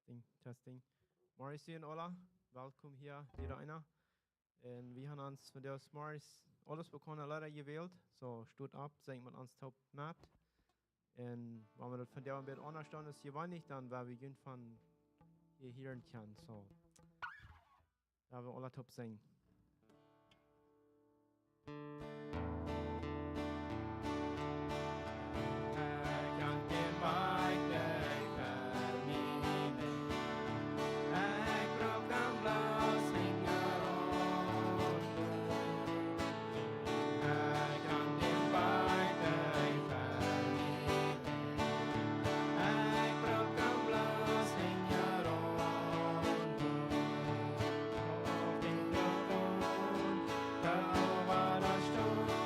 Testing, testing. Morris und Ola, willkommen hier, jeder einer. Und wir haben uns von der Morris alles bekommen, leider gewählt. So, steht ab, sagen wir uns top macht. Und wenn wir das von der ein bisschen anders stellen, ist gewöhnlich, dann werden wir gehen von hier hören können. So, da wir alle top singen. Kau adalah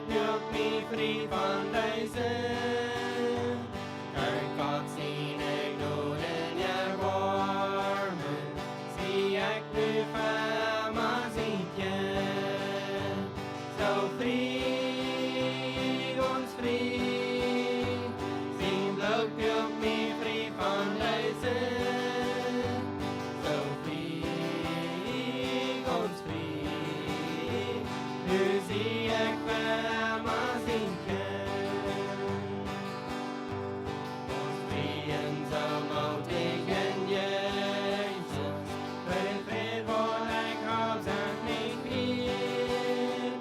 bloed milk me free van deze. Kijk God zien ik dood in je warmen. Zie ik nu van maar zietje. Zo vrij, ons vrij. Zien bloed milk me free van deze. Zo vrij, ons vrij. Nu zie ik van maar zietje. Ons vrieën zo moedig en Jezus. Vrede wat ik hou zijn niet meer.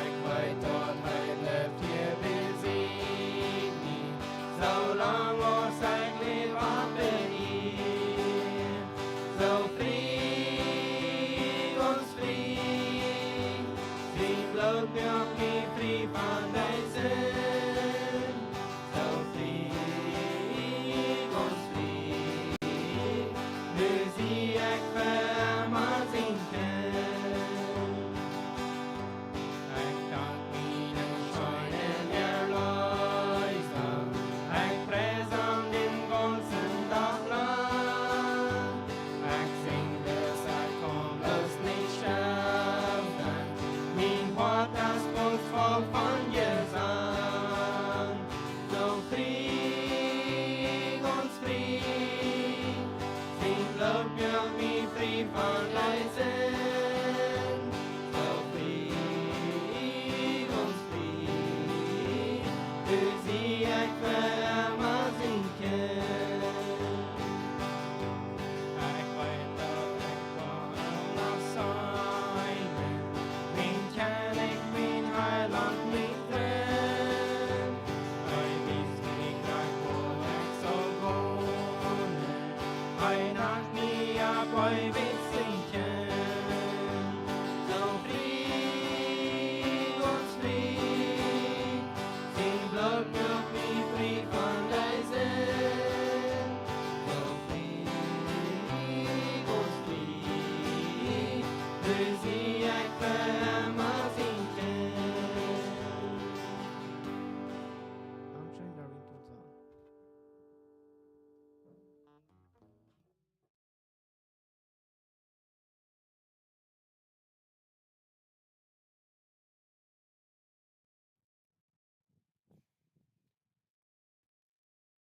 Ik weet dat hij leeft hier bezig niet. Zolang als ik leef op ben hier. Zo vrij, ons vrij. Die bloed milk me vrij van deze. Zo vrij, ons vrij. Nu zie ik van maar zinken. Ik dank mijn scheunen erleuchten. Ik prijs aan den ganzen Tag lang. Ik zing dus, ik kon bloß nicht schaffen. Mein Wort, das kommt voll von Gesang. So frei, uns frei. Sing blood milk me free von Leisen. So frei, uns frei. Du sie ich vermag sinken. Ik weet dat ik nog zijn. Min kan ik min heiland min vriend. Hij wist niet dat ik zo wonen. Hij nacht niet op, hij weet zinken. Zo vrij, ons vrij. Zijn bloed milk me vrij van deze. Zo vrij, ons vrij. Nu zie ik van maar zinken. Waarom schön darin tut sein?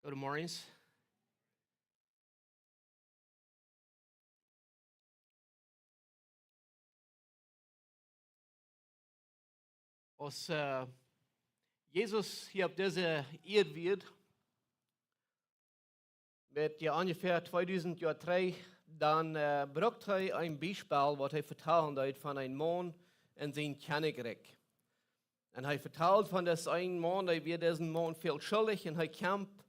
Guten Morgens. Als Jesus hier auf dieser Erde wird, mit ja ungefähr 2000 Jahren drei, dann braucht er ein Beispiel, was er vertellen hat von einem Mann in sein Königreich. Und er vertelt von das einen Mann, der wird diesen Mann viel schuldig und er kämpft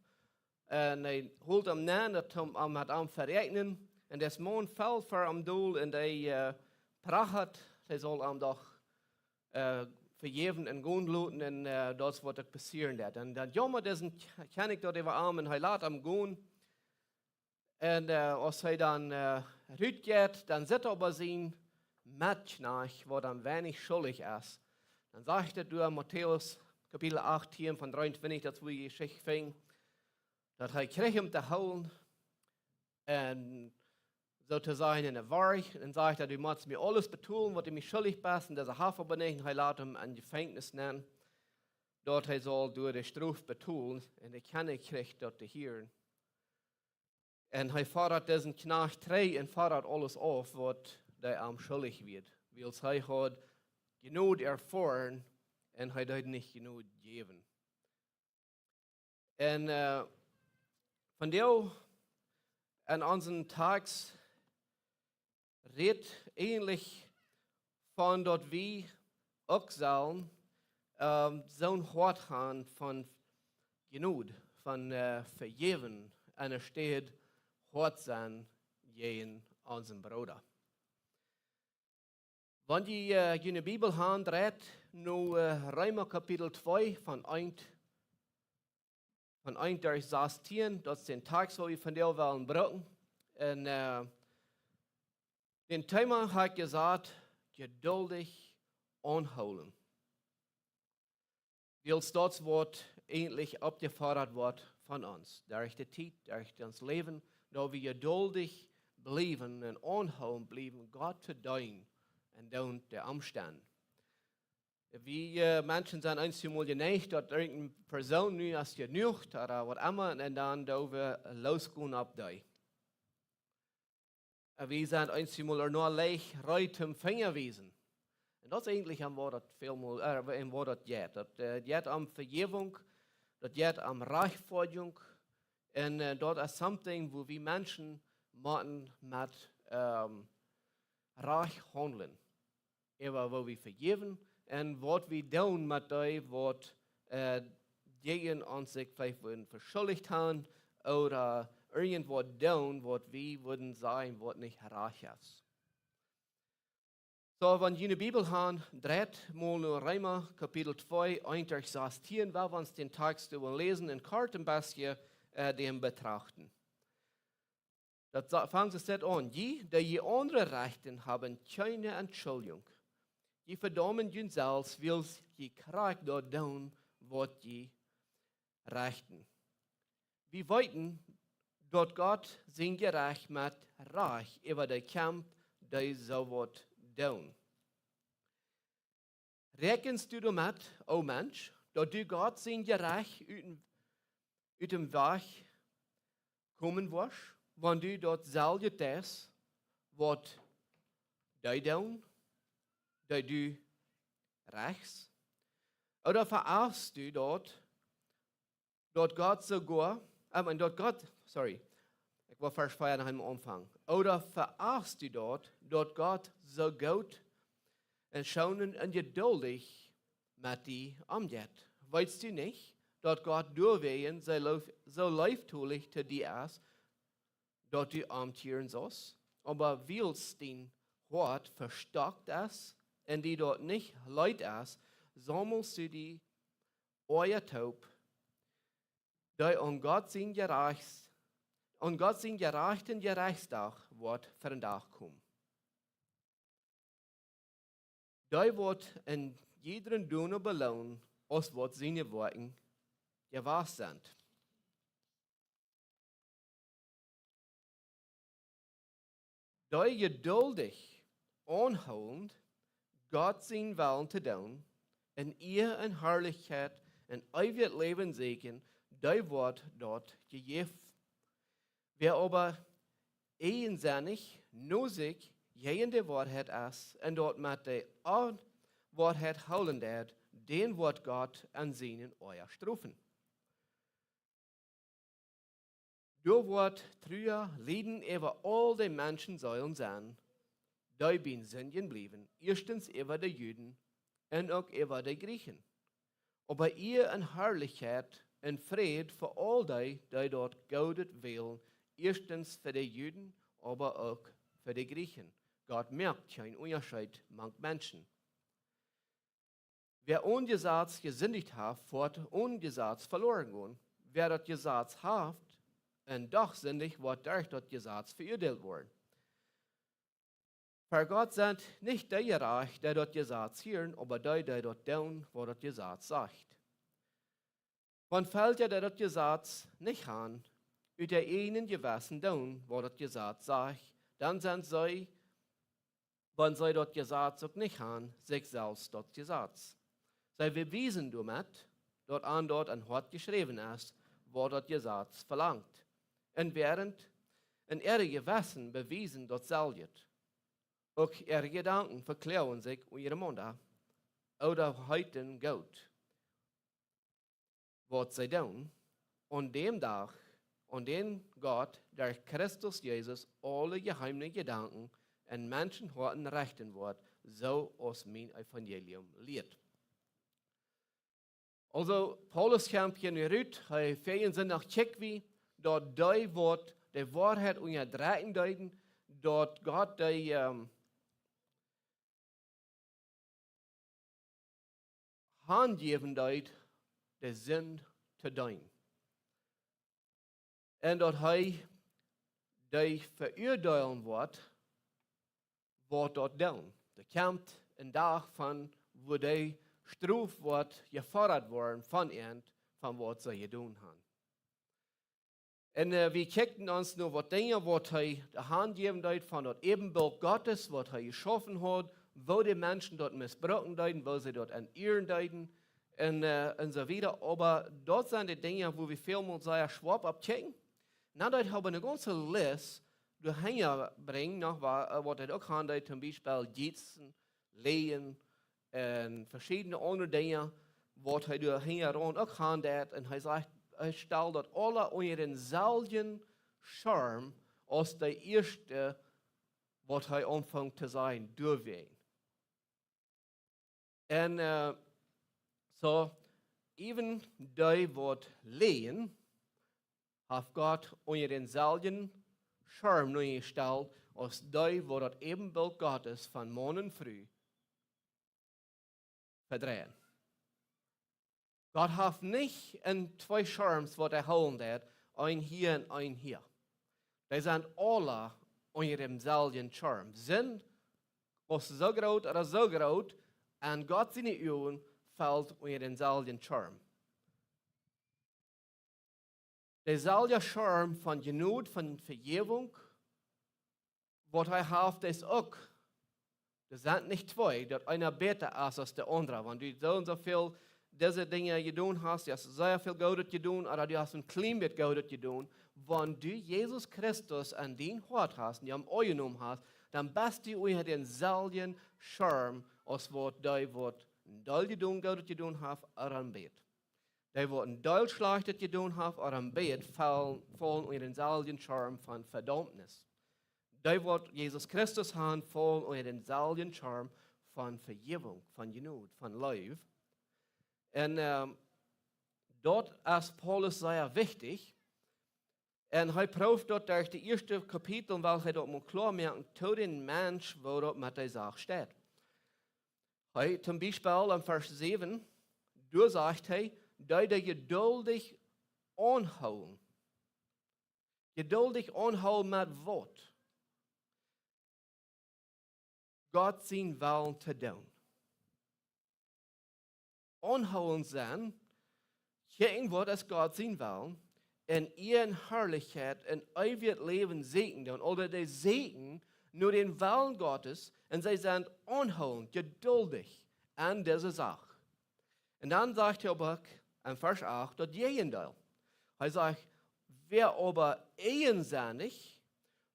und er holt ihm näher, hat ihm verrechnen und das Mann fällt vor am Doel und er prachet, er soll ihm doch vergeben und gehen lassen und das wird passieren. Und dann jammer diesen König dort über arm und er lässt ihm gehen. Und als er dann rausgeht, dann sieht er aber sein Mädchen, was dann wenig schuldig ist. Dann sagt er durch Matthäus Kapitel 18 von 23, das wo die Geschichte fing, dass er kriegt ihm zu holen und sozusagen in der Wahrheit, und sagt er, du musst mir alles betonen, was du mir schuldig bist, und dieser Hafer benehmen, er lässt ihm ein Gefängnis nennen, dort er soll durch die Strafe betonen, und der König kriegt dort zu hören. Und er fordert diesen Knecht drei und fordert alles auf, was der ihm schuldig wird. Weil er hat genug erfahren und er hat nicht genug gegeben. Und von der an unseren Tags redet ähnlich von dort wie auch sollen so ein Wort haben von genug, von vergeben. Und es steht, Hort sein gegen unseren Bruder. Wenn die in der Bibel haben, redet nur Römer Kapitel 2 von 1 durch 16, das ist den Tag, wo wir von der wollen brauchen. Und den Thema hat gesagt, geduldig anholen. Als dat wordt eigentlich abgefordert wordt van ons. Durch de tijd, durch ons leven, dat we geduldig blijven en aanhouden blijven, God te doen en doen de omstand. Wie mensen zijn eenmaal geneigd dat er een persoon nu als genoeg of wat immer en dan dat we losgaan op die. We zijn eenmaal er nog leeg ruit om vingerwijzen. En dat is eigenlijk aan wat het veel wat het gaat. Dat gaat om vergeving, dat gaat om rechtvaardiging. En dat is something waar we mensen moeten met recht handelen. Even waar we vergeven en wat we doen met die wat tegen ons zich vielleicht verschuldigd hebben oder irgendwas doen wat we würden sagen, wat nicht recht ist. So, wenn wir in die Bibel haben, dreht mal nur Römer, Kapitel 2, 1-16, weil wir uns den Text lesen und kurz ein bisschen den betrachten. Das fängt es an. Die andere Rechten haben keine Entschuldigung. Die verdammen ihn selbst, weil sie krank dort tun, was die Rechten. Wir weiten, dass Gott sein Gerecht mit Reich über die Kampf, die so wird tun. Rechnest du damit, o Mensch, dass du Gott sein Gerecht uit dem Weg kommen wirst, wenn du dort selber das, was die tun, die du rechts? Oder verachtest du dort Gott sogar, ich war Vers 4 nach dem Anfang. Oder verachtest du dort Gott so gut und schonend und geduldig mit dir umgeht? Weißt du nicht, dass Gott durchwehen so leiftulich zu dir ist, dass du amtieren sollst? Aber willst dein Wort verstockt ist und die dort nicht leid ist, sammelst du die euer Taub, die an Gott sein gerechten Gerechtstag wird für den Tag kommen. Die wird in jedem Dune belohnt, als was seine Worte gewahr sind. Die geduldig anhaltend Gott sein Willen zu tun, in ihr in Herrlichkeit und ewig Leben segen, die wird dort gegeben. Wer aber einsinnig, nur sich, jede Wahrheit ist, und dort mit der Wahrheit holen wird, den wird Gott an seinen euer strafen. Du wird trüer Leiden über all die Menschen sollen sein, die bin Sünden blieben, erstens über die Juden und auch über die Griechen. Aber ihr in Herrlichkeit und Fried für all die dort gaudet wählen, erstens für die Juden, aber auch für die Griechen. Gott merkt keinen Unterschied manch Menschen. Wer ungesatz gesündigt hat, wird ungesatz verloren gehen. Wer das Gesetz hat, und doch sündig, wird durch das Gesetz verurteilt worden. Für Gott sind nicht die reich, die das Gesetz hören, aber die dort tun, was das Gesetz sagt. Wenn fällt ja das Gesetz nicht an, über der einen Gewissen tun, was das Gesetz sagt, dann sind sie, wenn sie das Gesetz auch nicht haben, sich selbst das Gesetz. Sie beweisen damit, dort ein Wort geschrieben ist, wo das Gesetz verlangt. Und während in ihre Gewissen beweisen das selbst. Auch ihre Gedanken verklären sich in ihrem Mund oder heute Gott. Was sie tun, an dem Tag, an dem Gott durch Christus Jesus alle geheime Gedanken in Menschenherzen richten wird, so aus mein Evangelium lehrt. Also, Paulus kämpft hier nicht, er fehlen sind nach Tschekwi, dort die wird die Wahrheit unterdrücken deuten, dort Gott die handgeben deut, die Sinn zu tun. Und dort die verurteilen wird dort tun. Der kämpft ein Tag von, wo die Straf wordt gefordert worden van ihnen, van wat ze gedaan haben. En we kijken ons nu wat dingen, wat hij de hand gegeven heeft van dat ebenbeeld Gottes, wat hij geschaffen hat, wo die Menschen dort missbrauchen deuten, wo sie dort an ihren deuten und so weiter. Aber dort sind die Dinge, wo wir viel mit sehr schwab abchecken. Na, dort haben wir eine ganze Liste durchhänger bringen, noch was er auch handelt, zum Beispiel Gießen, Lehen und verschiedene andere Dinge, was er durchhänger auch handelt. Und er sagt, er stellt dort alle unter denselben Schirm als der erste, was er anfängt zu sein, durchwehen. Und so, even die, wat lehen, hat Gott unter denselben Schirm neu gestellt, als die, wo das Ebenbild Gottes von morgen früh verdrehen. Gott hat nicht in zwei Schirms, was holen wird, ein hier und ein hier. Die sind alle unter demselben Schirm. Sind so groß oder so groß, und Gott seine Augen fällt unter denselben Schirm. Derselbe Schirm von Genut, von Vergebung, was er hat, ist auch. Das sind nicht zwei, dass einer besser ist als der andere. Wenn du so und so viel diese Dinge getan hast, du hast sehr viel Gutes getan, oder du hast ein klein bisschen Gutes getan, wenn du Jesus Christus an dein Hort hast, und die am Ohr genommen hast, dann bist du unter denselben Schirm, als was die, was ein Teil Gutes getan haben, oder ein Bett. Die, die ein Teil Schlechtes getan haben, oder ein Bett, fallen unter denselben Schirm von Verdammnis. Die, die Jesus Christus haben, fallen unter denselben Schirm von Vergebung, von Genut, von Liebe. Und dort ist Paulus sehr wichtig. Und er prüft dort durch die erste Kapitel, weil er dort mal klar merkt, zu den Mensch, wo dort mit der Sache steht. Hey, zum Beispiel im Vers 7, du sagst, hey, die geduldig anhauen. Geduldig anhauen mit was? Gott sein Willen zu tun. Anhauen sein, checken, was ist Gott sein Willen, in ihren Herrlichkeit, in ewig Leben segnen, oder die segnen nur den Willen Gottes, und sie sind anhaltend, geduldig an dieser Sache. Und dann sagt er aber in Vers 8, das Gegenteil. Er sagt, wer aber einsinnig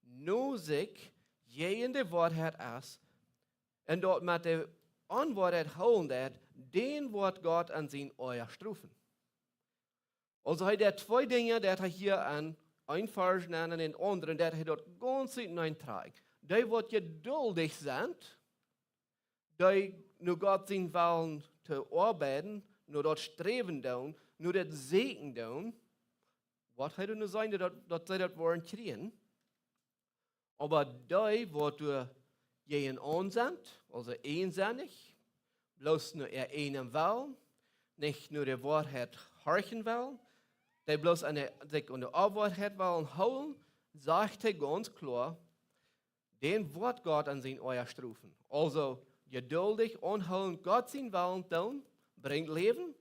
nur sich gegen die Wahrheit ist, und dort mit der Anwahrheit holen wird, den wird Gott an sein Euer strafen. Also hat er zwei Dinge, die er hier an ein Vers nennen, und den anderen, der er dort ganz hineinträgt. Die, wird geduldig sind, die nur Gott sein Willen zu arbeiten, nur dort streben tun, nur das Segen tun, was hat er nur sein, dass sie das wollen kriegen. Aber die, die gegen uns sind, also einsinnig, bloß nur er einen Willen, nicht nur die Wahrheit horchen will, die bloß sich an der Wahrheit wollen holen, sagt er ganz klar, den wird Gott an sein Euer strafen. Also geduldig anhalten, Gott sein Willen tun, bringt Leben.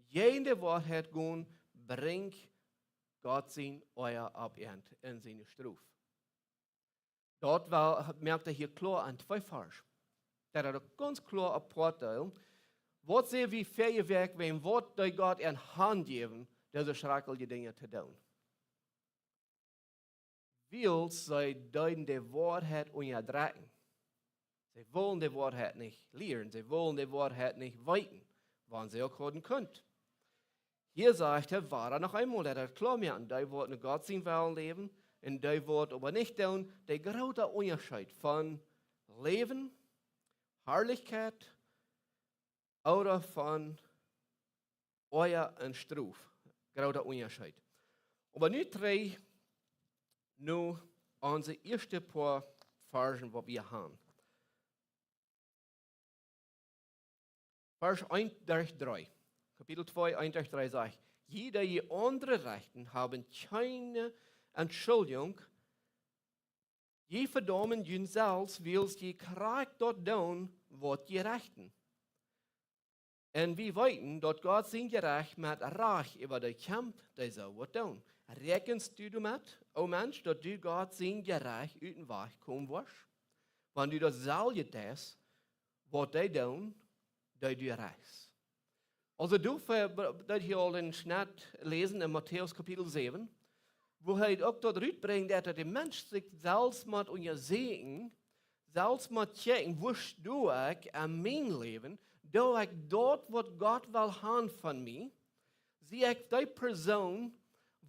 Jede Wahrheit gehen, bringt Gott sein Euer Abend in seine Strafe. Dort merkt er hier klar an zwei Vers. Der hat ganz klar ein Vorteil. Was sehen wir fähig weg, wenn Wort durch Gott in Hand geben, diese schreckliche Dinge zu tun? Weil sie deuten die Wahrheit unterdrücken. Sie wollen die Wahrheit nicht lernen, sie wollen die Wahrheit nicht weiten, wann sie auch hören können. Hier sagt er, war noch einmal, er hat klar merken, die wollten Gott sein Willen leben, und die wollten aber nicht tun, der große Unterschied von Leben, Herrlichkeit, oder von Euer und Struf. Großer Unterschied. Aber nu drei nur unsere erste paar Versen, die wir haben. Vers 1-3. Kapitel 2, 1-3 sagt, jeder die andere Rechten haben keine Entschuldigung, je verdammen jün selbst, weil sie kracht dort tun, was die Rechten. En we weten dat God zijn gerecht met recht über de kamp die zo wordt doen. Rekenst du damit, o mens, dat du God zijn gerecht uit den weg komen was? Wanneer du dat zelje des, wat die doen, die du rechts. Also du dat hier al in Schnitt lesen in Matthäus Kapitel 7, wo hij ook tot uitbrengt dat de mens zich zelfs met onderzoeken, zelfs met checken, wist doe ik aan mijn leven, doe ik dat wat God wil gaan van mij, zie ik die persoon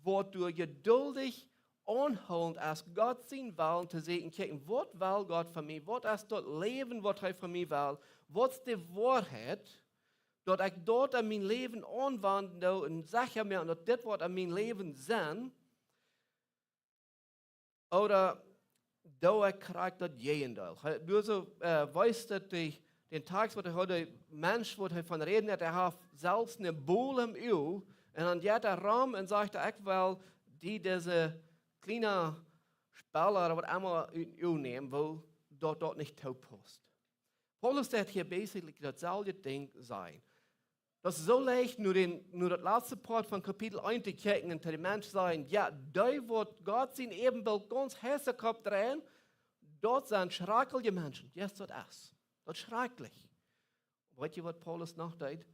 wat door geduldig aanhoudend als God zijn wil te zeggen, kijken, wat wil God van mij, wat is dat leven wat hij van mij wil, wat is de waarheid, dat ik dat in mijn leven aanwandel en zeg mir dat dit wat in mijn leven zijn, oder doe ik krijg dat jeendeel. Du so weißt dat den Tag, wat hij de mens wat hij van reden hat, hij heeft zelfs een boel im uw, en dan gaat hij ram en zegt ik wel die deze kleine speler wat allemaal uit uw nemen wil, dat niet toepast. Paulus zegt hier basically datzelfde ding zijn. Dat is zo leicht, nur dat laatste part van kapitel 1 te kijken en te de mensen zeggen, ja, die wordt God zijn evenbeeld ganz hersenkop drehen, dat zijn schrikkelijke mensen. Yes, dat is. Dat is schrikkelijk. Weet je wat Paulus nog deed?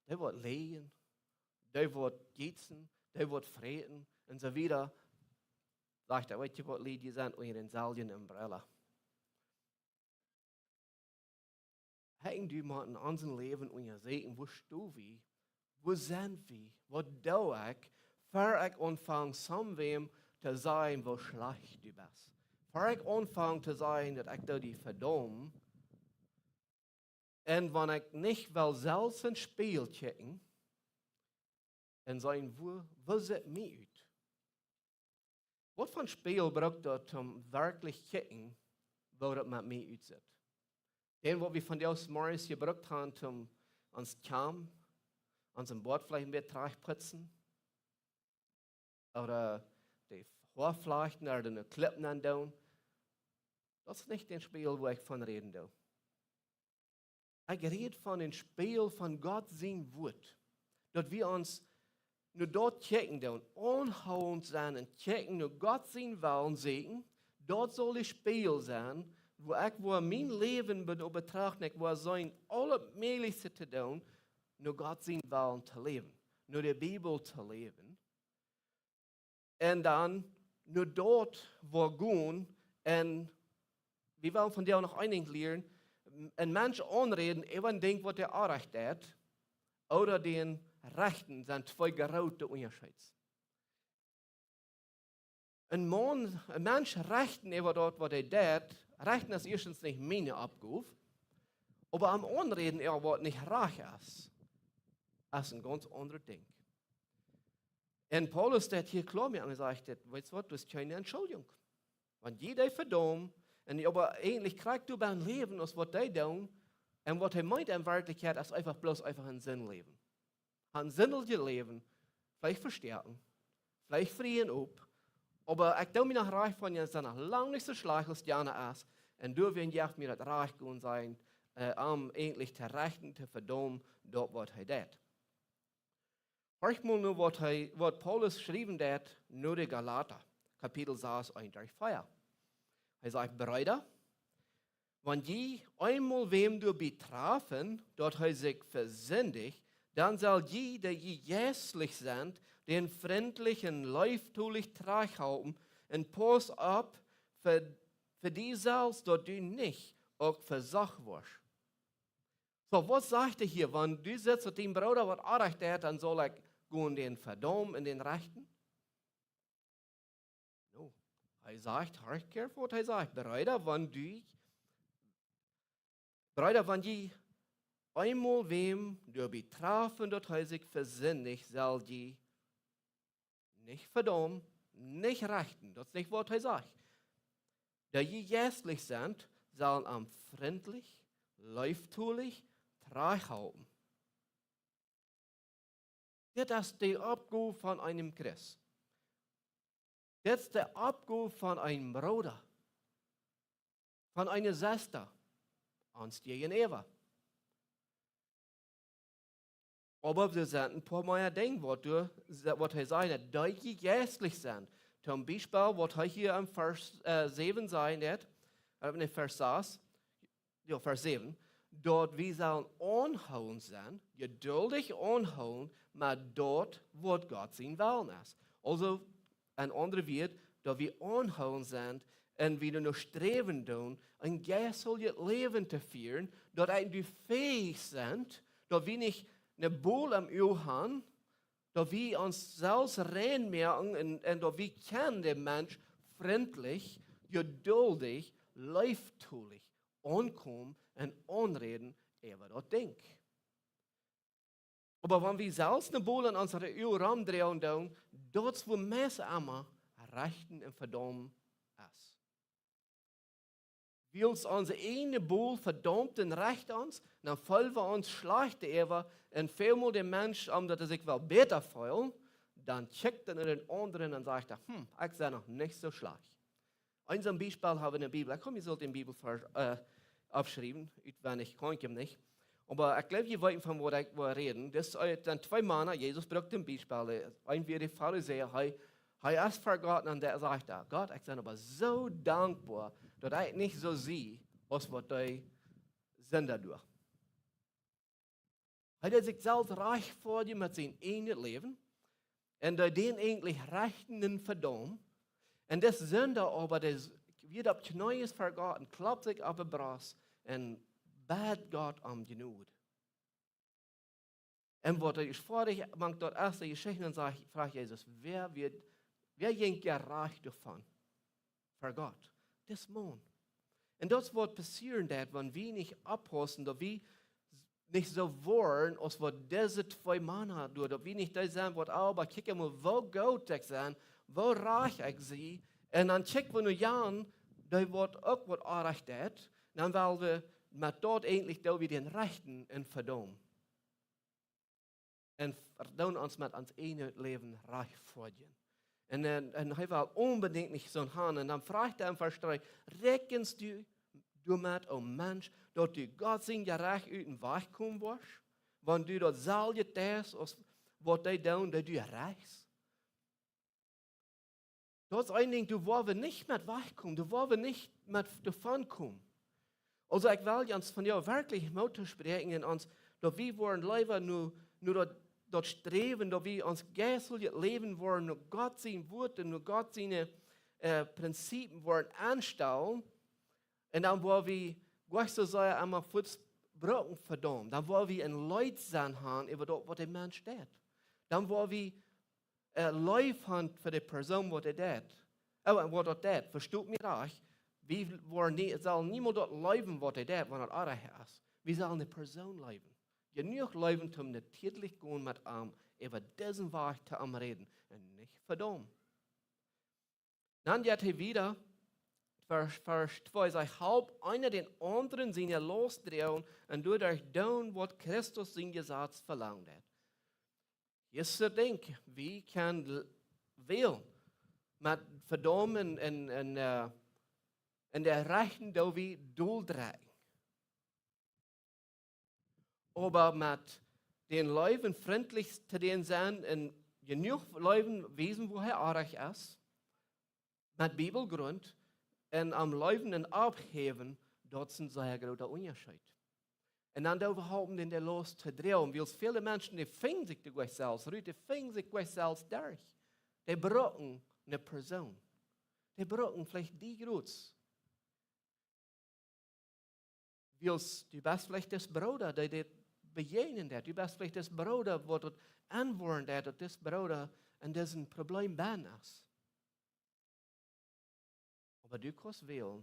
Die wordt legen, die wordt gietsen, die wordt vreten en zo wieder. Sagt er, weet je wat lied je zijn onder een zelfde umbrella. Hängen du mal in unserem Leben und ihr seht, wo stehen wir? Wo sind wir? Was tue ich, bevor ich anfange, somwem zu sagen, wo schlecht du bist? Bevor ich anfange zu sagen, dass ich da die verdomme, und wenn ich nicht will selbst ein Spiel checken, dann sagen, wo sieht mich aus? Was für ein Spiel braucht das, um wirklich zu checken, wo das mit mir aussieht? Den, was wir von Deus Morris gebraucht haben, um uns Kam, unseren Bord vielleicht ein bisschen putzen, oder die Haarflechten oder die Klippen andoen, das ist nicht das Spiel, wo ich von reden will. Ich rede von dem Spiel von Gott sein Wort, dass wir uns nur dort checken dürfen, anhauend sein und checken, nur Gott sein Willen sehen, dort soll das Spiel sein, wo mein Leben betrachte, wo sein alles Mögliche zu tun, nur Gott sein Willen zu leben, nur die Bibel zu leben. Und dann nur dort, wo gehen, und wir wollen von dir auch noch einiges lernen, ein Mensch anreden, eben denkt, was er Recht hat, oder den Rechten sind zwei gerote Unterschiede. Ein Mensch rechten über dort, was er tut, rechten ist erstens nicht meine Abgabe, aber am Anreden, was nicht recht ist ein ganz anderes Ding. Und Paulus hat hier klar mir gesagt, weißt du was, das ist keine Entschuldigung. Wenn jeder verdammt, und aber eigentlich kriegst du beim Leben, was die tun, und was er meint in Wirklichkeit, ist einfach bloß ein Sinnleben. Ein sinnliches Leben, vielleicht verstärken, vielleicht frieren ab, aber ich denke mir nach Reich von dir, dass noch lange nicht so schlecht als Jana ist, und du wirst ja mir das Reich gehen sein, eigentlich zu rechten, zu verdammen, dort, was er tut. Hört mal nur, was Paulus geschrieben hat, nur die Galater, Kapitel 6, 1-4. Er sagt, Brüder, wenn je einmal wem du betrafen, dort er sich versündigt, dann soll je, die jässlich sind, den freundlichen, leuftulich traghalten und pass ab für die selbst, dort du nicht auch versagt wirst. So, was sagt er hier? Wenn du sitzt mit dem Bruder, was Recht hat, dann soll ich gehen den verdammen in den Rechten? No. Er sagt, hört careful, was er sagt. Brüder, wenn je einmal wem du betrafen, dort er sich versündigt, soll die nicht verdammen, nicht rechten. Das ist nicht, was er sagt. Die jässlich sind, sollen am freundlich, leuftulich, traghalten. Das ist die Abgabe von einem Christ. Das ist die Abgabe von einem Bruder, von einer Schwester, uns gegenüber. Aber wir sind ein paar mehr Dinge, was er sagt, die geistlich sind. Zum Beispiel, was er hier im Vers 7 sagt, Vers 6, ja, Vers 7, dort wir sollen anhauen sein, geduldig anhauen, aber dort, wo Gott sein Willen ist. Also, ein anderer wird, dass wir anhauen sind und wieder noch streben tun, ein geistliches Leben zu führen, dass wir fähig sind, dass wir nicht eine Boel am Öl haben, dass wir uns selbst reinmerken und dass wir können den Mensch freundlich, geduldig, leiftulich ankommen und anreden, über das Ding. Aber wenn wir selbst eine Boel an unsere Öl rumdrehen, dann, dort wo Messer immer rechten und verdammen ist. Wie uns unsere eine Boel verdammt und recht uns, dann fallen wir uns schlecht über und vielmal der Mensch, dass er sich wel besser fühlt, dann checkt er den anderen und sagt, ich sei noch nicht so schlecht. Ein Beispiel haben wir in der Bibel. Ich sollte den Bibelvers aufschreiben, wenn ich kann ich nicht. Aber ich glaube, ihr wollt von wo ich reden. Das sind zwei Männer, Jesus braucht ein Beispiel. Ein wie der Pharisäer, er ist vergotten und der sagt, Gott, ich bin aber so dankbar, dass ich nicht so sehe, was die Sünder tun. Er hat sich selbst reich vor dir mit seinem eigenen Leben und den eigentlich rechten verdammt. Und das Sünder aber, das wird auf Neues vergotten, klappt sich auf den Brust und bat Gott um Gnade. Und was ich vor dich macht dort erste Geschichte und fragt Jesus, wer geht ja reich davon? Für Gott. Das Mann. Und das wird passieren, wenn wir nicht abpassen, dass wir nicht so wollen, als was diese zwei Männer tun, dass wir nicht da sind, was aber kicken mal, wo gut ich sein, wo reich ich sie, und dann checken wir nur Jan, da wird auch was reich hat, dann wollen wir mit dort eigentlich da wir den Rechten und verdammen. Und verdauen uns mit uns eigenen Leben reich vorgehen. Und er will unbedingt nicht so haben. Und dann fragt er im Vers 3, rechnest du mit, Mensch, dass du Gott sein Gerecht uit den Weg kommen wirst? Wenn du das selbe tust, was die tun, dass du reichst? Das ist ein Ding, du wollen nicht mit wegkommen, du wollen nicht mit davon kommen. Also ich will uns von dir wirklich Mut sprechen, dass wir wollen lieber nur dort streben, dass wir uns geistlich leben wollen, nur Gott sein Wort und nur Gott seine Prinzipien wollen anstellen. Und dann wollen wir, Gott so sagen, einmal Fußbrücken verdammt. Dann wollen wir ein Leid sein haben, über das, was der Mensch steht. Dann wollen wir Life haben für die Person, was er tut. Was er tut, versteht mich recht. Wir sollen niemand dort leben, was er tut, wenn er reich ist. Wir sollen eine Person leben. Genug leben, um nicht täglich gehen mit ihm, über diesen Weg zu ihm reden und nicht verdammt. Dann geht er wieder, Vers 2 sagt, halb einer den anderen seine losdrehen und dadurch tun, was Christus sein Gesetz verlangt hat. Jetzt zu denken, wie kann wählen mit Verdammen und der Rechten, da wir durchdrehen. Aber mit den Leuten freundlich zu denen sein und genug Leuten wissen, woher Arach ist, mit Bibelgrund und am Leuten und Abheben, dort sind sehr großer Unterschied. Und dann überhaupt in der Los zu drehen, weil viele Menschen, die finden sich durch selbst, die finden sich durch selbst durch. Die brauchen eine Person. Die brauchen vielleicht die Grüß. Du bist vielleicht das Bruder, der das begegnen hat. Du bist vielleicht das Bruder, der dort antworten hat, dass das Bruder an diesem Problem ban ist. Aber du kannst wählen,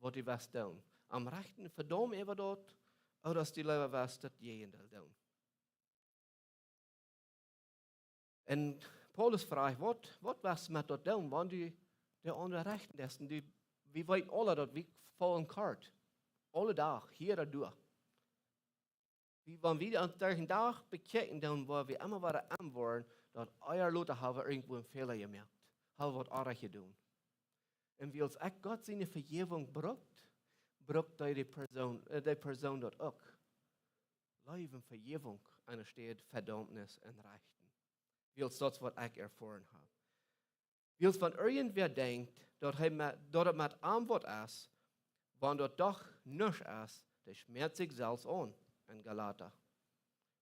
was du was tun. Am rechten verdammt über dort, oder dass du lieber was das jene tun. Und Paulus fragt, was mit dort tun, wenn du der andere rechten ist? Wir weit alle dort, wie fallen kart. Alle Tag, hier und durch. Wenn wir uns durch den Tag bekennen, dann wollen wir immer wieder antworten, dass euer Leute haben irgendwo einen Fehler gemacht. Haben was anderes getan. Und wie uns echt Gott seine Vergebung braucht die Person dort auch. Leuven Vergebung, en er steht Verdammnis en Rechten. Wils dat wat ik ervaren heb. Wils van irgendwer denkt, dat het met antwoord is, wanneer dat toch niks is, dat schmerzt zich zelfs aan in Galater.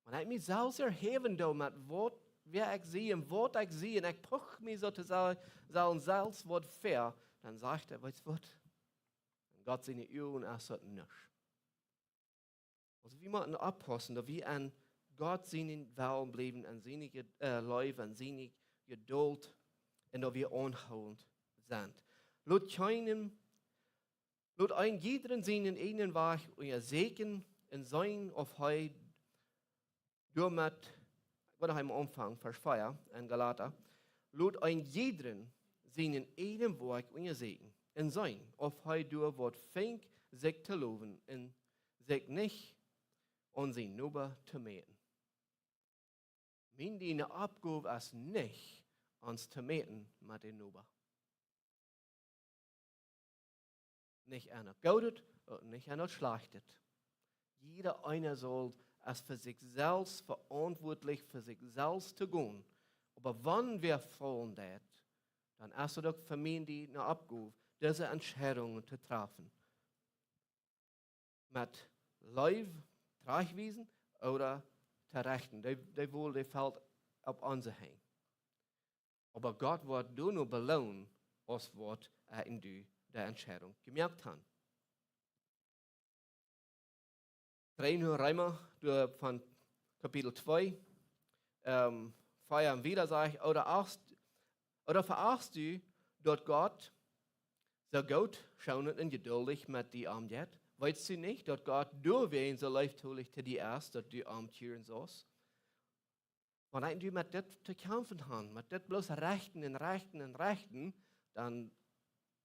Wanneer ik mezelf erheven doe met wat wer ik zie en wat ik zie, en ik puch me zo te zeggen zelfs wat ver, dan zegt hij, weet je wat? God zijn ogen is dat niks. Also wir müssen aufpassen, dass wir an Gott seinen Willen bleiben, an seine Liebe, an seine Geduld, und dass wir anhaltend sind. Laut ein jeder seinen eigenen Weg und ihr Segen in sein auf heu, durch mit, was am Anfang, Vers 4 in Galater, laut ein jeder seinen eigenen Weg und ihr Segen in sein auf heu, durch was fängt sich zu loben, und sich nicht und sie nur zu meten. Mein die Abgabe ist nicht, uns zu meten mit den Nuber. Nicht einer gaudet und nicht einer schlachtet. Jeder einer soll es für sich selbst verantwortlich für sich selbst zu gehen. Aber wenn wir fallen das, dann ist es doch für mich die Abgabe, diese Entscheidungen zu treffen. Mit Leib, Tragwiesen oder te rechten. Die fällt auf uns heen. Aber Gott wird nur belohnen, als was in die Entscheidung gemerkt haben. 3 Römer von Kapitel 2, feiern wieder, sage ich, oder verachtest du, dass Gott so gut schonend und geduldig mit dir umgeht? Weißt du nicht, dass Gott durchwehen so leichttulich zu dir ist, dass du amtieren sollst? Wenn du mit das zu kämpfen hast, mit das bloß rechten, dann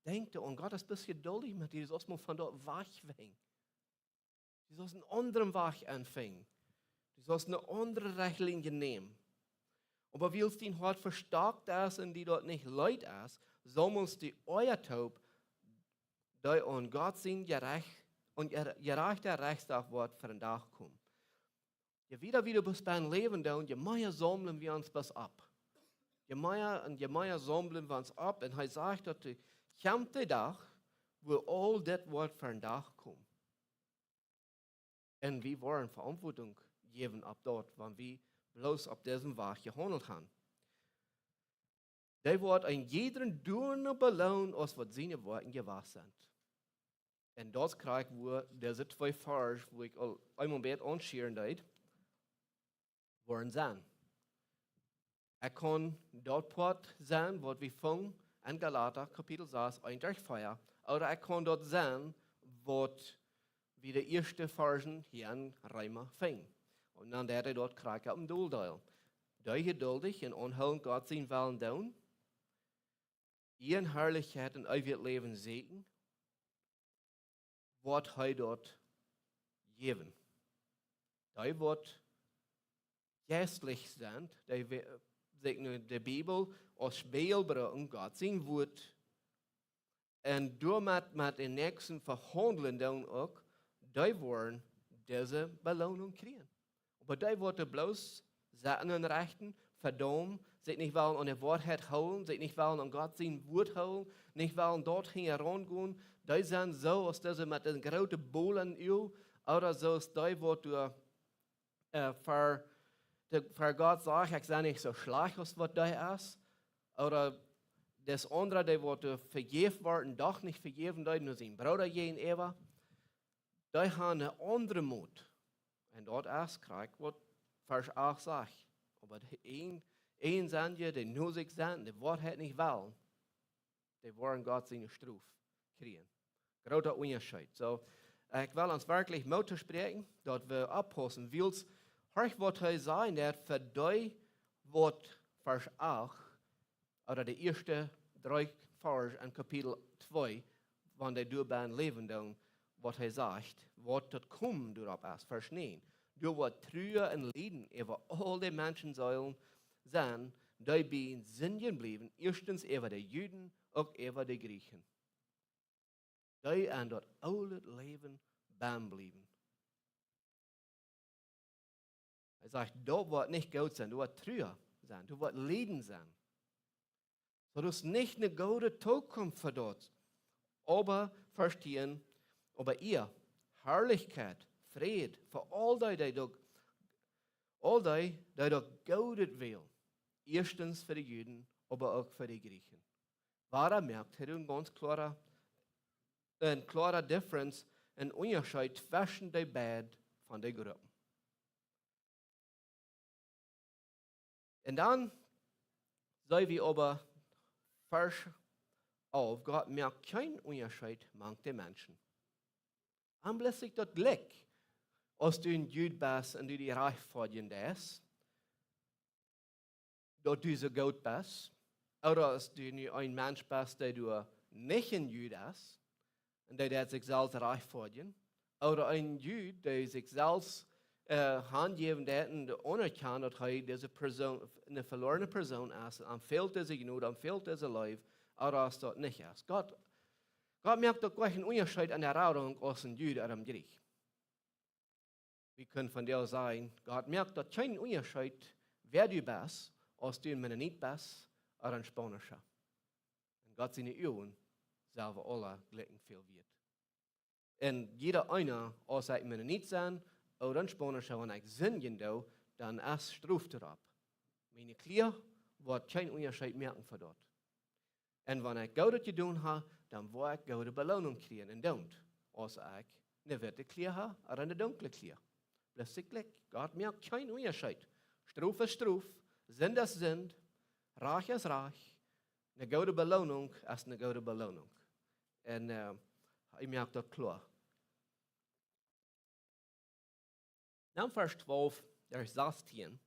denk du, und Gott ist ein bisschen geduldig mit dir, du sollst mal von dort wegwehen. Du sollst einen anderen Weg anfangen. Du sollst eine andere Richtlinie nehmen. Aber weil es dein Hart verstärkt ist und die dort nicht leid ist, so musst du euer Taub, die an Gott sind, gerecht und gerechter Rechtsdag wird für den Tag kommen. Je wieder bis beim Leben da und je mehr sammeln wir uns was ab. Je mehr sammeln wir uns ab und er sagt, dass kommt der Tag, wo all das wird für den Tag kommen. Und wir wollen Verantwortung geben ab dort, wenn wir bloß auf diesem Weg gehandelt haben. Der wird ein jeden Dürner belohnen, als was seine Worte gewahr sind. Und das kriegt wir, diese 2 Vers, wo ich einmal Bett anschieren darf, wollen sein. Er kann dort Port sein, was wir fangen, in Galater, Kapitel 6, 1-4, oder er kann dort sein, was wie der erste Versen hier in Römer fängt. Und dann der dort kriegt auf dem Duldeil. Da geduldig und anhaltend Gott sein Willen tun, ihren Herrlichkeit und ewig Leben sehen, wird er dort geben. Da wird geistlich sein, die Bibel als Spielbrücken Gott sein Wort. Und damit mit den nächsten Verhandeln dann auch, die wollen diese Belohnung kriegen. Aber die wollen bloß Sachen und Rechten verdammen, sich nicht wollen an der Wahrheit holen, sich nicht wollen an Gott sein Wort holen, nicht wollen dorthin herangehen. Die sind so, als diese mit den großen Bullen oder so, als die, wo du für Gott sagt, ich sei nicht so schlecht, als was die ist. Oder das andere, die wo vergeben werden, doch nicht vergeben, die nur sein Bruder gehen, Eva. Die haben einen anderen Mut. Und dort ist kriegt, was Vers 8 sagt. Aber ein sind die nur sich sind, die Wahrheit nicht wollen, die wollen Gott seine Strafe kriegen. Großer Unterschied. So, ich will uns wirklich Mut sprechen, dass wir abpassen, weil es wird er sein, der für die, was Vers 8, oder die ersten 3 Vers in Kapitel 2, wenn die durch beim Leben dann, was er sagt, was das kommen durch ist, Vers 9. Du wird Trühe und Leiden über all die Menschen sollen sein, die bei Sünden bleiben, erstens über die Juden, auch über die Griechen. Die an dort alle Leben beim bleiben. Er sagt, du wird nicht gut sein, du wird trüger sein, du wird leiden sein. So, du hast nicht eine gute Zukunft für dort. Aber verstehen, aber ihr Herrlichkeit, Friede für all die Gott will. Erstens für die Juden, aber auch für die Griechen. Warum merkt er eine klare Differenz, einen Unterschied zwischen den beiden von den Gruppen. Und dann sei wir aber Vers auf, Gott merkt keinen Unterschied zwischen den Menschen. Anlässlich das Glück, als du ein Jude bist und du die Reich verdienen darfst, dass du so gut bist, oder als du ein Mensch bist, der du nicht ein Jude bist, und der sich selbst Reich verdienen, oder ein Jude, der sich selbst handgeben hat und anerkannt, dass er diese Person, eine verlorene Person ist, am fehlt diese Genut, am fehlt diese Leib, oder als das nicht ist. Gott merkt doch gleich einen Unterschied an der Erfahrung als ein Jude oder ein Griech. Wir können von dir sagen, Gott merkt doch keinen Unterschied, wer du bist, als du ein Mennonit bist oder ein Spanischer. Und Gott seine Augen selber alle glücken viel wird. Und jeder einer, als ein Mennonit sein oder ein Spanischer, wenn ich singen will, dann ist Struf darauf. Meine Klier wird keinen Unterschied merken für dort. Und wenn ich Gutes getan habe, dann will ich gute Belohnung kriegen und don't. Als ich eine weiße Klier habe oder eine dunkle Klier. Plötzlich Glück. Gott merkt keinen Unterschied. Struf ist Struf, Sünd ist Sünd, Reich ist Reich. Eine gute Belohnung ist eine gute Belohnung. Und ich merke das klar. Dann Vers 12, der ist 16.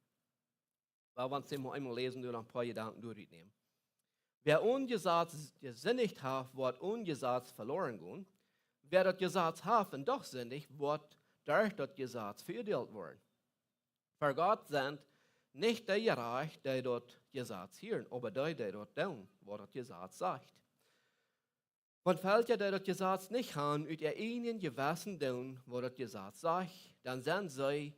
Weil wir uns einmal lesen, durch ein paar Gedanken durchnehmen. Wer ungesetzt gesündigt hat, wird ungesetzt verloren gehen. Wer das Gesetz hat und doch sündigt, wird durch das Gesetz verurteilt werden. Für Gott sind nicht die gerecht, die dort Gesetz hören, aber die dort tun, was das Gesetz sagt. Und falls ihr das Gesetz nicht haben, und ihr ihnen Gewissen tun, was das Gesetz sagt, dann sind sie,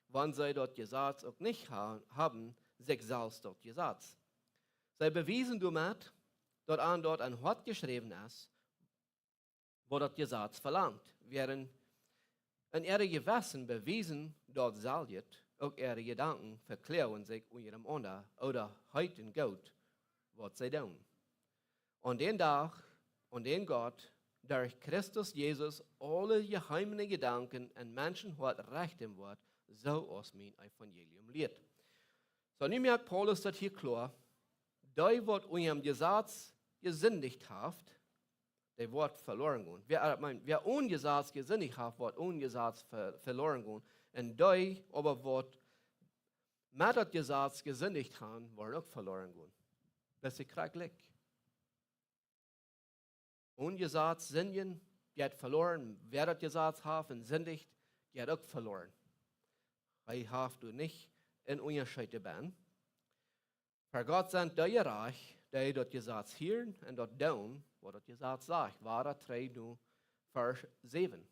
wenn sie das Gesetz auch nicht haben, sich selbst das Gesetz. Sie bewiesen damit, dass dort ein Wort geschrieben ist, wo das Gesetz verlangt. Während in ihrem Gewissen bewiesen, dort salget, auch ihre Gedanken verklären sich ihrem Onder oder heuten Gott, was sie tun. Und den Tag und den Gott, durch Christus Jesus alle geheimen Gedanken und Menschenhort rechten wird, so aus mein Evangelium lehrt. So, nun merkt Paulus das hier klar, die, wird eurem Gesetz gesündigt haft, der wird verloren gehen. Wer ohne Gesetz gesündigt haft, wird ohne Gesetz verloren gehen. Und die, aber wird mit dem Gesetz gesündigt haben, werden auch verloren gehen. Das ist krank. Ohne Gesetz sündigen, geht verloren. Wer das Gesetz haft und sündigt, geht auch verloren. Weil haft du nicht in Unterschied bin. Für Gott sind die reich, die das Gesetz hören und das tun, was das Gesetz sagt. Wahre 3, Vers 7.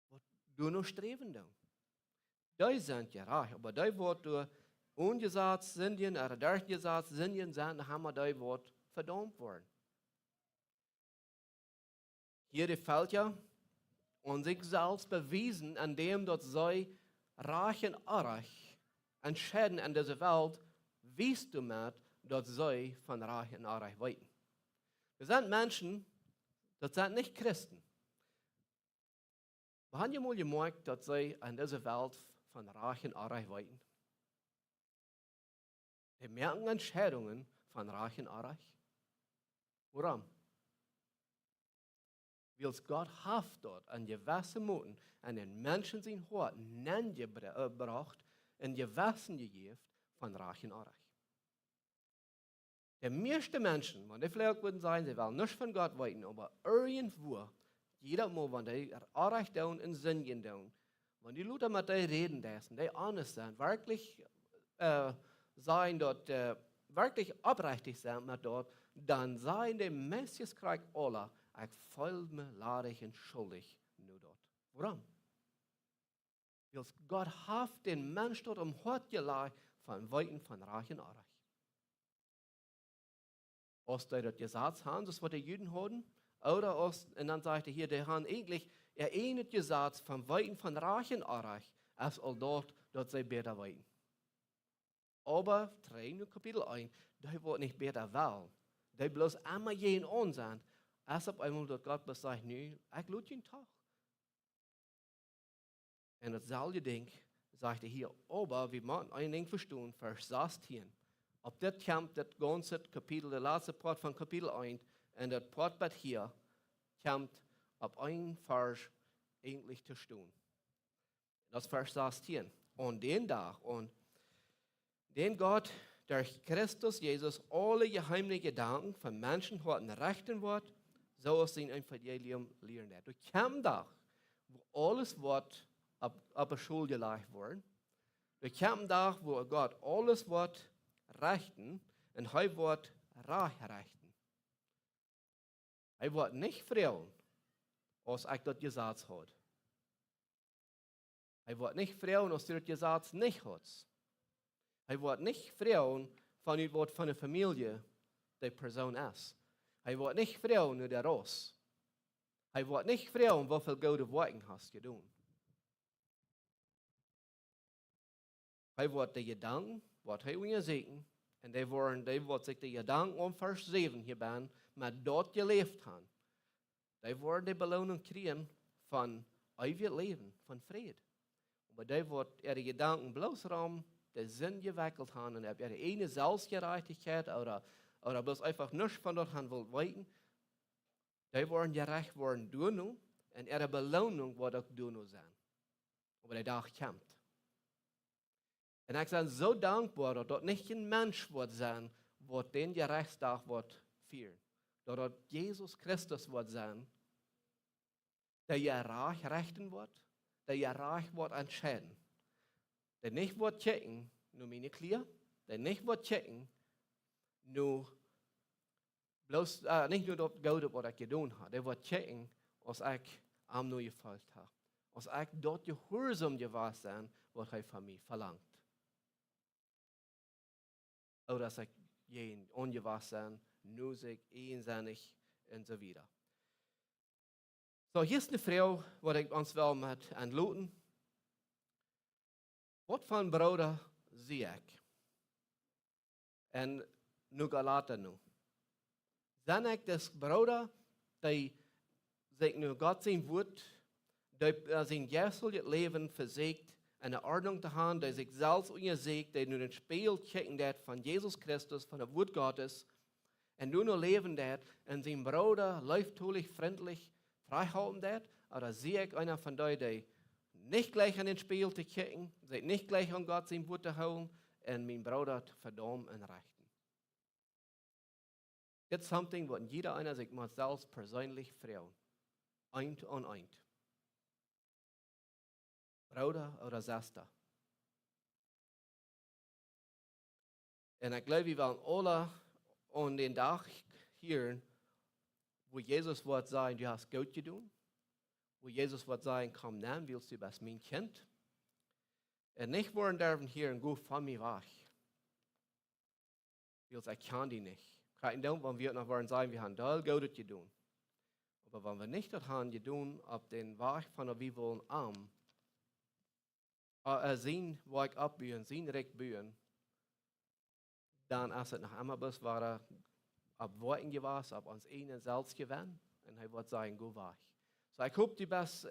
Was du noch streben tun. Die sind ja reich, aber die, die du ohne Gesetz sündigen oder durch Gesetz sündigen sind, haben wir die, die verdammt worden. Hier fällt ja und sich selbst bewiesen, an dem, dass sie reich und arreich entscheiden in dieser Welt, weißt du mit, dass sie von Reich und Arreich weiten. Das sind Menschen, das sind nicht Christen. Wir haben ja mal gemerkt, dass sie in dieser Welt von Reich und Arreich weiten. Sie merken Entscheidungen von Reich und Arreich. Warum? Weil Gott haft dort an gewissen Moten an den Menschen sein Hort gebracht und gewissen gegeben von Reich und Arreich. Die meisten Menschen, wenn die vielleicht würden sagen, sie wollen nicht von Gott weiten, aber irgendwo, jeder Mal, wenn die Arreich tun und Sündigen tun, wenn die Leute mit denen reden lassen, die honest sind, wirklich sein dort, wirklich aufrichtig sind mit dort, dann sagen die Messias kriegt alle, ich fühle mich ladig und schuldig nur dort. Warum? Als Gott hat den Mensch dort Hort gelegt von Weiten von Reich und Arach. Als die das gesagt haben, das was die Juden hatten, oder und dann sagte hier, die haben eigentlich nicht gesagt von Weiten von Reich und Arach, als all dort sie besser weiten. Aber 3 Kapitel 1, die wird nicht besser wählen. Die bloß einmal jeden an sein, als auf einmal dort Gott sagt, nee, ich lade ihn Tag. Und dasselbe Ding sagte hier, aber wir müssen ein Ding verstehen, Vers 16. Ob das kommt, das ganze Kapitel, der letzte Part von Kapitel 1, und das Part hier, kommt auf ein Vers eigentlich zu stehen. Das Vers 16. Und den Tag, und den Gott durch Christus Jesus alle geheime Gedanken von Menschen heute rechten wird, so es in ein Evangelium lehren wird. Du kommst da, wo alles wird auf der Schuld gelegt worden. Du kommst da, wo Gott alles wird rechten und er wird reich rechten. Er wird nicht freuen, als ich das gesagt habe. Er wird nicht freuen, als du das gesagt nicht hast. Er wird nicht freuen von dem, was von der Familie die Person ist. Er wird nicht freuen nur der Ross. Er wird nicht freuen, wie viel gute Worte hast du getan. Er wird die Gedanken, was er uns sehen, und die wird sich die Gedanken um Vers 7 hier bein, mit dort gelebt haben. Die werden die Belohnung kriegen von ewig Leben, von Frieden. Aber die wird ihre Gedanken bloß Raum, der Sinn gewackelt haben und ihre eine Selbstgerechtigkeit oder bloß einfach nichts von dort haben wollen weiten. Die werden gerecht worden durch nun und ihre Belohnung wird auch durch nun sein. Aber der Tag kommt. Und ich bin so dankbar, dass dort nicht ein Mensch wird sein, der den Gerichtstag wird führen. Dass dort Jesus Christus wird sein, der ihr Reich rechten wird, der ihr Reich wird entscheiden. Der nicht wird checken, nur meine Klier, der nicht wird checken, nur bloß, nicht nur das Gute, was ich getan habe, der wird checken, was ich am nur gefolgt habe. Was ich dort gehorsam gewesen sein, was er von mir verlangt. Oder dass ich jeden ungewaschen, nusig, einsinnig und so weiter. So, hier ist eine Frau, die ich uns will mit anluten. Was von Bruder sehe ich? Und nu Galater nu. Dann ich das Bruder, die sich nur Gott sein Wort, die sein geistliches Leben versägt, eine Ordnung zu haben, die sich selbst untersägt, die nur ein Spiel checken wird von Jesus Christus, von der Wort Gottes, und nur leben wird, und sein Bruder läufttulich, freundlich, freihalten wird, oder sehe ich einer von denen, die nicht gleich an den Spiel zu checken, sich nicht gleich an Gott sein Wort zu holen, und mein Bruder zu verdammen und rechten. It's something, was jeder einer sich mal selbst persönlich freuen. Eint und eint. Bruder oder Schwester. Und ich glaube, wir wollen alle an den Tag hören, wo Jesus wird sagen, du hast gut getan. Wo Jesus wird sagen, komm näher, willst du bist mein Kind. Und nicht wollen dürfen hören, go von mir weg. Weil ich kann die nicht. Kein Dank, wenn wir noch wollen sagen, wir haben da gut getan. Aber wenn wir nicht das haben getan, auf den Weg von der wir wollen arm, sein Weg abbühen, sein Recht bühen, dann ist es noch einmal bis, war er ab Worten gewesen, ab uns einen selbst gewesen, und er wird sagen, go weg. So, ich hoffe, du bist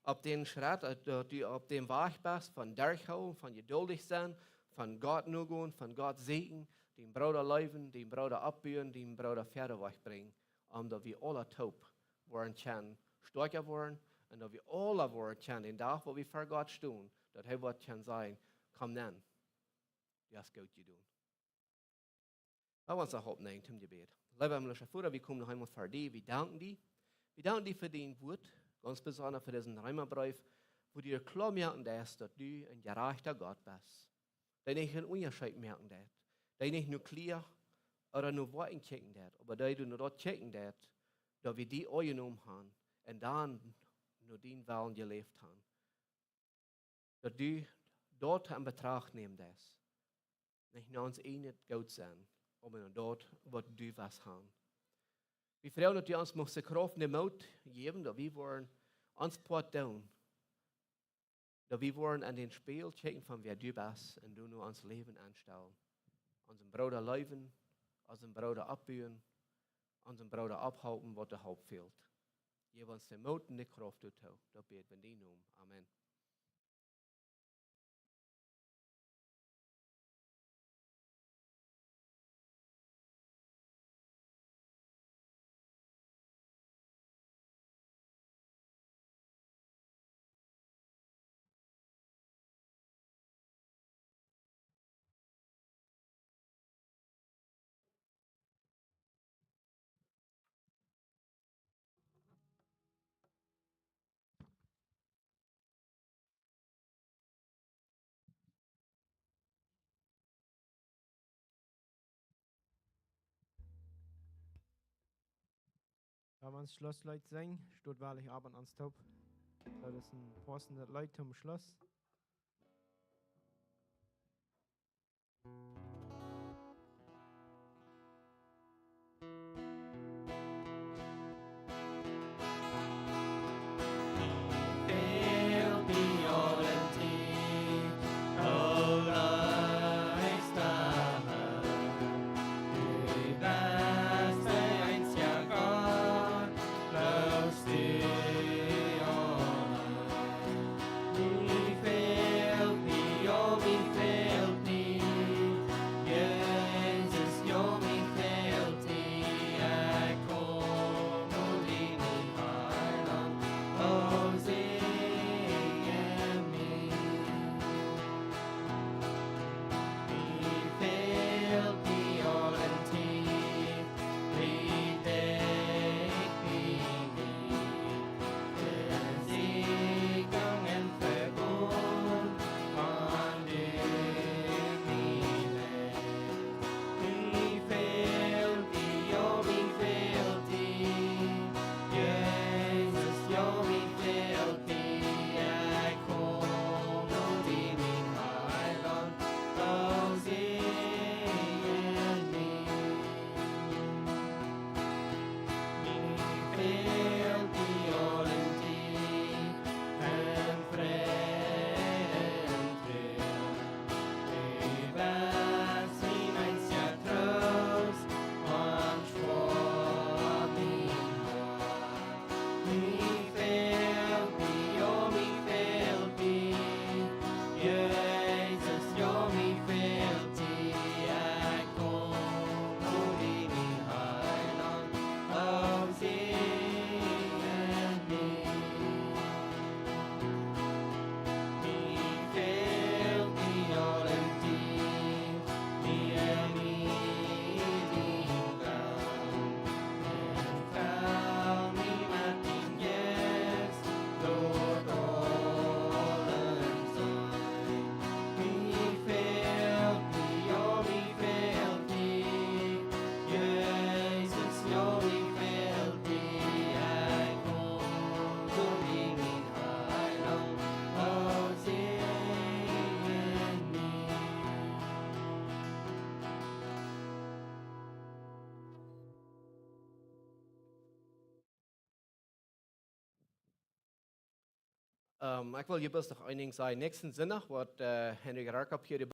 auf den Schritt, du auf dem Weg bist, von durchhauen, von geduldig sein, von Gott nur gehen, von Gott segnen, den Bruder leben, den Bruder abbühen, den Bruder Pferde wegbringen, dass wir alle taub werden können, stärker werden, und dass wir alle werden können, den Tag, wo wir vor Gott stehen, dass er wird können sagen, komm dann, du hast gut getan. Ich will uns auch aufnehmen zum Gebet. Lieber himmlischer Vater, wir kommen noch einmal vor dir, wir danken dir. Wir danken dir für dein Wort, ganz besonders für diesen Römerbrief, wo dir klar merken darfst, dass du ein gerechter Gott bist. Der nicht einen Unterschied merken darf. Der nicht nur klar oder nur Worten checken darf, aber der du nur dort checken darf, dass wir die angenommen haben und dann nur den Willen gelebt haben. dat du dort in Betracht neemt das. Nicht nur uns nicht gut sein, aber dort, wo du was haben. Wir freuen uns, dass uns muss Kraft in der Mut geben, dass wir wollen uns Port tun. Dass wir wollen an den Spiel checken, von wer du bist und du nur uns Leben anstellen. Unseren Bruder leben, unseren Bruder abbühen, unseren Bruder abhalten, was der Haupt fehlt. Gib uns den Mut und die Kraft dazu. Da beten wir die um. Amen. Da wir ans Schlossleut singen, steht wahrlich Abend ans Taub. Das ist ein passender Leut zum Schloss. Ik wil je best nog één ding zeggen. Nächsten Sonntag wordt Henry Rakap hier